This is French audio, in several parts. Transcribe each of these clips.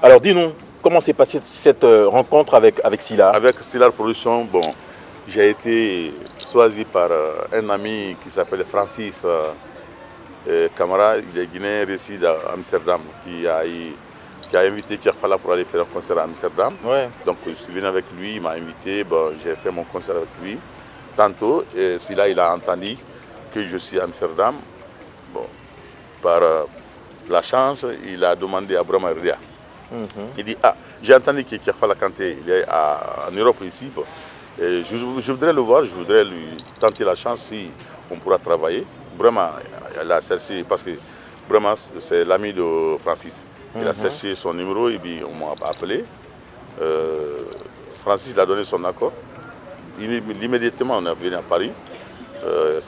Alors dis-nous, comment s'est passée cette rencontre avec Sylla? Avec Sylla Production, bon, j'ai été choisi par un ami qui s'appelle Francis Camara, il est guinéen, réside à Amsterdam, qui a invité Kiafala pour aller faire un concert à Amsterdam. Ouais. Donc je suis venu avec lui, il m'a invité, bon, j'ai fait mon concert avec lui. Tantôt, Sylla il a entendu que je suis à Amsterdam. Bon, par la chance, il a demandé à Brahma Ria. Il dit, ah, j'ai entendu que Kiafala Kanté, il est en Europe ici. Bon, et je voudrais le voir, je voudrais lui tenter la chance si on pourra travailler. Brahma, elle a cherché, parce que Brahma, c'est l'ami de Francis. Il a cherché son numéro et puis on m'a appelé. Francis il a donné son accord. Immédiatement, on est venu à Paris.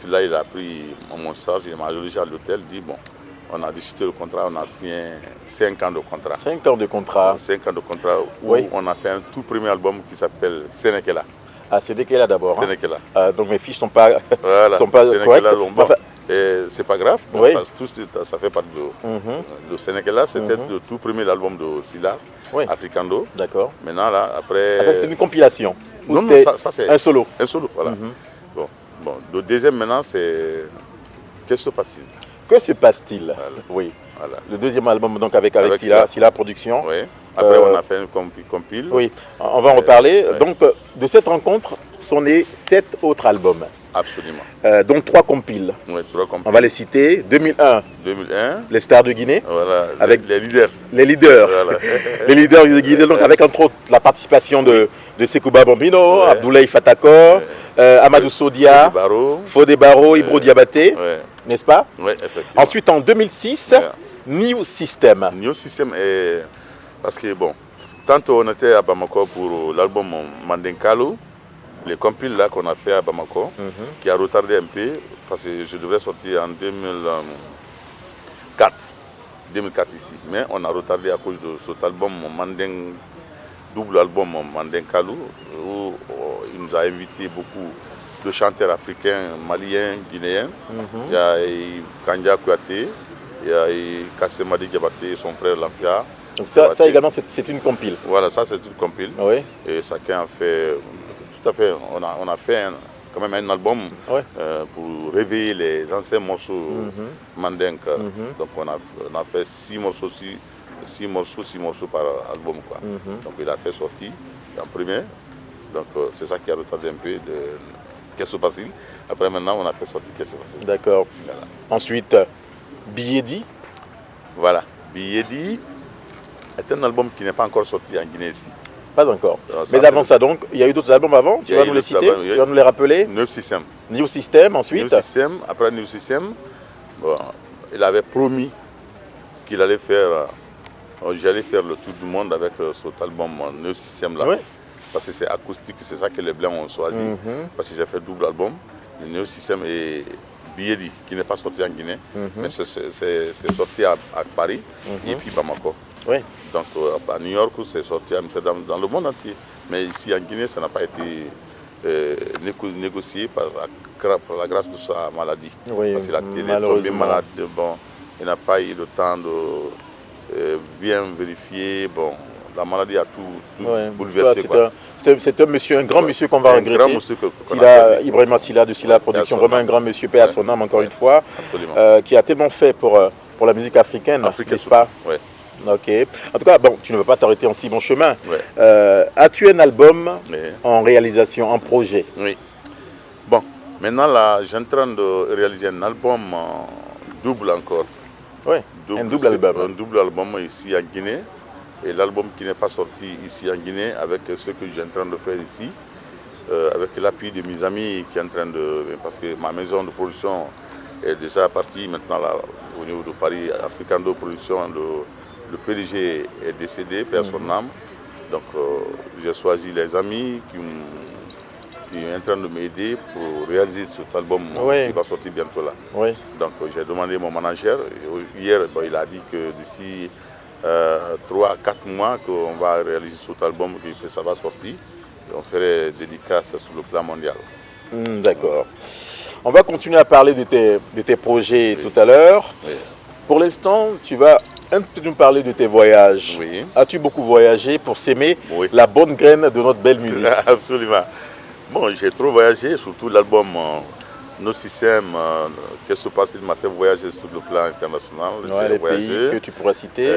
Là, il a pris mon charge, il m'a logé à l'hôtel. Il dit, bon, on a discuté le contrat, on a signé 5 ans de contrat. 5 ans de contrat. 5 ans de contrat où Oui. on a fait un tout premier album qui s'appelle Sénékela. Ah, c'est Sénékela d'abord. Sénékela. Donc mes fiches ne sont pas, Voilà, sont pas correctes. Bon, Enfin, c'est pas grave, oui. ça fait partie de Sénékela. C'était le tout premier album de Sylla, Oui. Africando. D'accord. Maintenant, là, après. Ah, ça, c'était une compilation. Non, non, ça c'est un solo. Un solo, voilà. Bon, le deuxième maintenant, c'est Qu'est-ce qui se passe-t-il? Que se passe-t-il? Voilà. Oui. Voilà. Le deuxième album donc avec Sylla. Sylla Production. Oui. Après, on a fait une compile. Oui, on va en reparler. Ouais. Donc, de cette rencontre sont nés 7 autres albums, Absolument. dont 3 compiles. Oui, 3 compiles. On va les citer. 2001, 2001. Les Stars de Guinée. Voilà. Avec les leaders. Les leaders. Voilà. Les leaders de Guinée, donc avec entre autres la participation de Sekouba Bambino, Ouais. Abdoulaye Fatakor, Amadou Sodia, Fodé Barro, Ibro Diabaté, Ouais. n'est-ce pas? Oui, effectivement. Ensuite, en 2006, Ouais. New System. New System est. Parce que, bon, tantôt on était à Bamako pour l'album Mandenkalo, les compiles là qu'on a fait à Bamako, qui a retardé un peu, parce que je devrais sortir en 2004 ici. Mais on a retardé à cause de cet album double album Mandenkalo, où il nous a invité beaucoup de chanteurs africains, maliens, guinéens. Il y a Kanja Kouyaté, il y a Kassemadi Diabaté, son frère Lamfia. Donc ça également, c'est une compile. Voilà, ça c'est une compile. Oui. Et chacun a fait, tout à fait, on a fait quand même un album pour réveiller les anciens morceaux mandinques. Donc on a fait 6 morceaux, 6 morceaux par album, quoi. Donc il a fait sortir en premier. Donc c'est ça qui a retardé un peu de Qu'est-ce qui se passe. Après maintenant on a fait sortir Qu'est-ce qui se passe. D'accord. Voilà. Ensuite, Biyedi. Voilà, Biyedi est un album qui n'est pas encore sorti en Guinée ici. Pas encore. Alors, mais avant ça donc, il y a eu d'autres albums avant, tu vas nous les citer, tu vas nous les rappeler. New System. New System, ensuite. New System, après New System, bon, il avait promis qu'il allait faire, j'allais faire le tour du monde avec cet album New System là. Oui. Parce que c'est acoustique, c'est ça que les Blancs ont choisi. Parce que j'ai fait double album, le New System et Biyedi, qui n'est pas sorti en Guinée, mais c'est sorti à Paris et puis Bamako. Oui. Donc à New York, c'est sorti à Amsterdam, dans le monde entier. Mais ici en Guinée, ça n'a pas été négocié par la grâce de sa maladie. Oui, parce qu'il a été tombé malade. Bon, il n'a pas eu le temps de bien vérifier. Bon, la maladie a tout bouleversé. C'est un grand monsieur qu'on va regretter. Un grand monsieur Ibrahima Sylla de Sylla Production, vraiment un grand monsieur, paix à son âme encore une fois, qui a tellement fait pour la musique africaine, n'est-ce pas? Ouais. Ok. En tout cas, bon, tu ne veux pas t'arrêter en si bon chemin. Ouais. As-tu un album en réalisation, en projet? Oui. Bon, maintenant là, j'ai en train de réaliser un album double encore. Oui. Un double album. Un double album ici en Guinée. Et l'album qui n'est pas sorti ici en Guinée avec ce que j'ai en train de faire ici, avec l'appui de mes amis qui est en train de... Parce que ma maison de production est déjà partie maintenant là, au niveau de Paris, Africando Production. Le PDG est décédé, perd son âme. Donc j'ai choisi les amis qui sont en train de m'aider pour réaliser cet album qui va sortir bientôt là. Oui. Donc j'ai demandé à mon manager, hier il a dit que d'ici 3 à 4 mois qu'on va réaliser cet album, que ça va sortir. Et on ferait dédicace sur le plan mondial. D'accord. On va continuer à parler de tes projets tout à l'heure. Oui. Pour l'instant, tu vas Tu nous parlais de tes voyages. Oui. As-tu beaucoup voyagé pour s'aimer Oui. la bonne graine de notre belle musique? Absolument. Bon, j'ai trop voyagé, surtout l'album Nos Systèmes, Qu'est-ce qui se passe, il m'a fait voyager sur le plan international. Ouais, les pays que tu pourrais citer.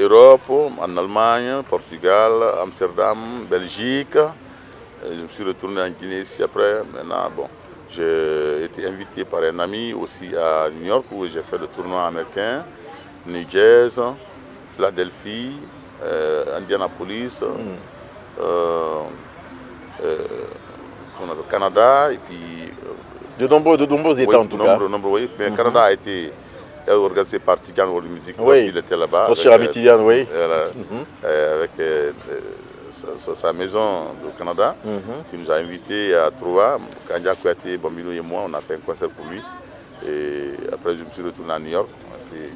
Europe, en Allemagne, Portugal, Amsterdam, Belgique. Je me suis retourné en Guinée ici après. Maintenant, bon, j'ai été invité par un ami aussi à New York où j'ai fait le tournoi américain, New Jersey, Philadelphie, Indianapolis, le Canada et puis... de nombreux États en tout cas. Oui. Mais le Canada a été organisé par Tidiane World Music lorsqu'il était là-bas. Notre cher ami Tidiane, oui. Avec sa maison au Canada, qui nous a invités à Troa. Kandia Kouyaté, Bambino et moi, on a fait un concert pour lui. Et après, je me suis retourné à New York.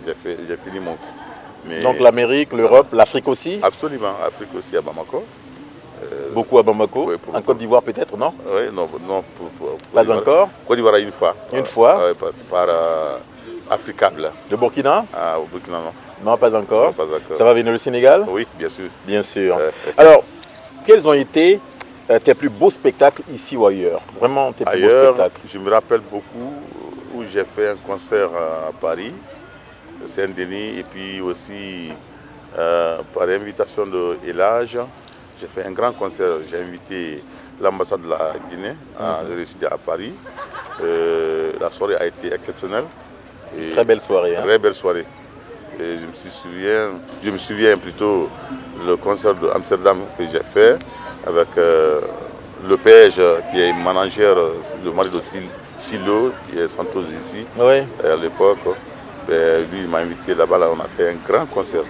J'ai fini mon... Mais... Donc l'Amérique, l'Europe, l'Afrique aussi? Absolument, l'Afrique aussi à Bamako. Beaucoup à Bamako, oui, en Côte d'Ivoire peut-être, non? Oui, non, pas encore. Côte d'Ivoire une fois. Une fois? Oui, par Africable. Le Burkina? Au Burkina, non. Non, pas encore. Non, pas encore. Ça va venir au Sénégal? Oui, bien sûr. Bien sûr. Alors, quels ont été tes plus beaux spectacles ici ou ailleurs? Vraiment tes plus beaux spectacles? Je me rappelle beaucoup où j'ai fait un concert à Paris, Saint-Denis, et puis aussi par invitation de Elage. J'ai fait un grand concert, j'ai invité l'ambassade de la Guinée à résider à Paris. La soirée a été exceptionnelle. Et très belle soirée. Très belle soirée. Et je me souviens plutôt le concert d'Amsterdam que j'ai fait avec le page qui est manager, le mari de Silo, qui est Santos ici. Oui. À l'époque, lui il m'a invité là-bas, là, on a fait un grand concert.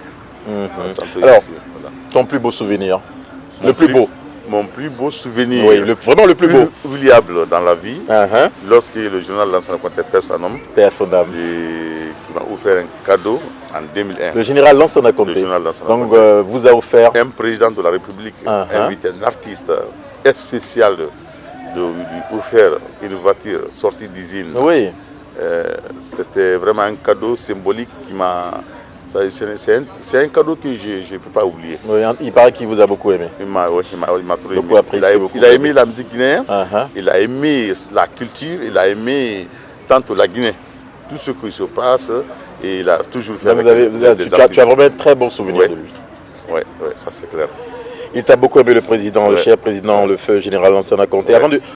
Alors, ici, voilà. Ton plus beau souvenir? Le plus beau. Mon plus beau souvenir, oui, vraiment le plus beau, oubliable dans la vie, lorsque le journal Lansana Conté Père son âme, qui m'a offert un cadeau en 2001. Le général Lansana Conté. Donc vous a offert un président de la République, invité un artiste spécial de lui offrir une voiture sortie d'usine. Oui. C'était vraiment un cadeau symbolique qui m'a... C'est un cadeau que je ne peux pas oublier. Oui, il paraît qu'il vous a beaucoup aimé. Il m'a trop aimé. Il a aimé la musique guinéenne, il a aimé la culture, il a aimé tant la Guinée. Tout ce qui se passe, et il a toujours fait tu as vraiment un très bon souvenir de lui. Oui, ça c'est clair. Il t'a beaucoup aimé le président, le cher président, le feu général Lansana Conté.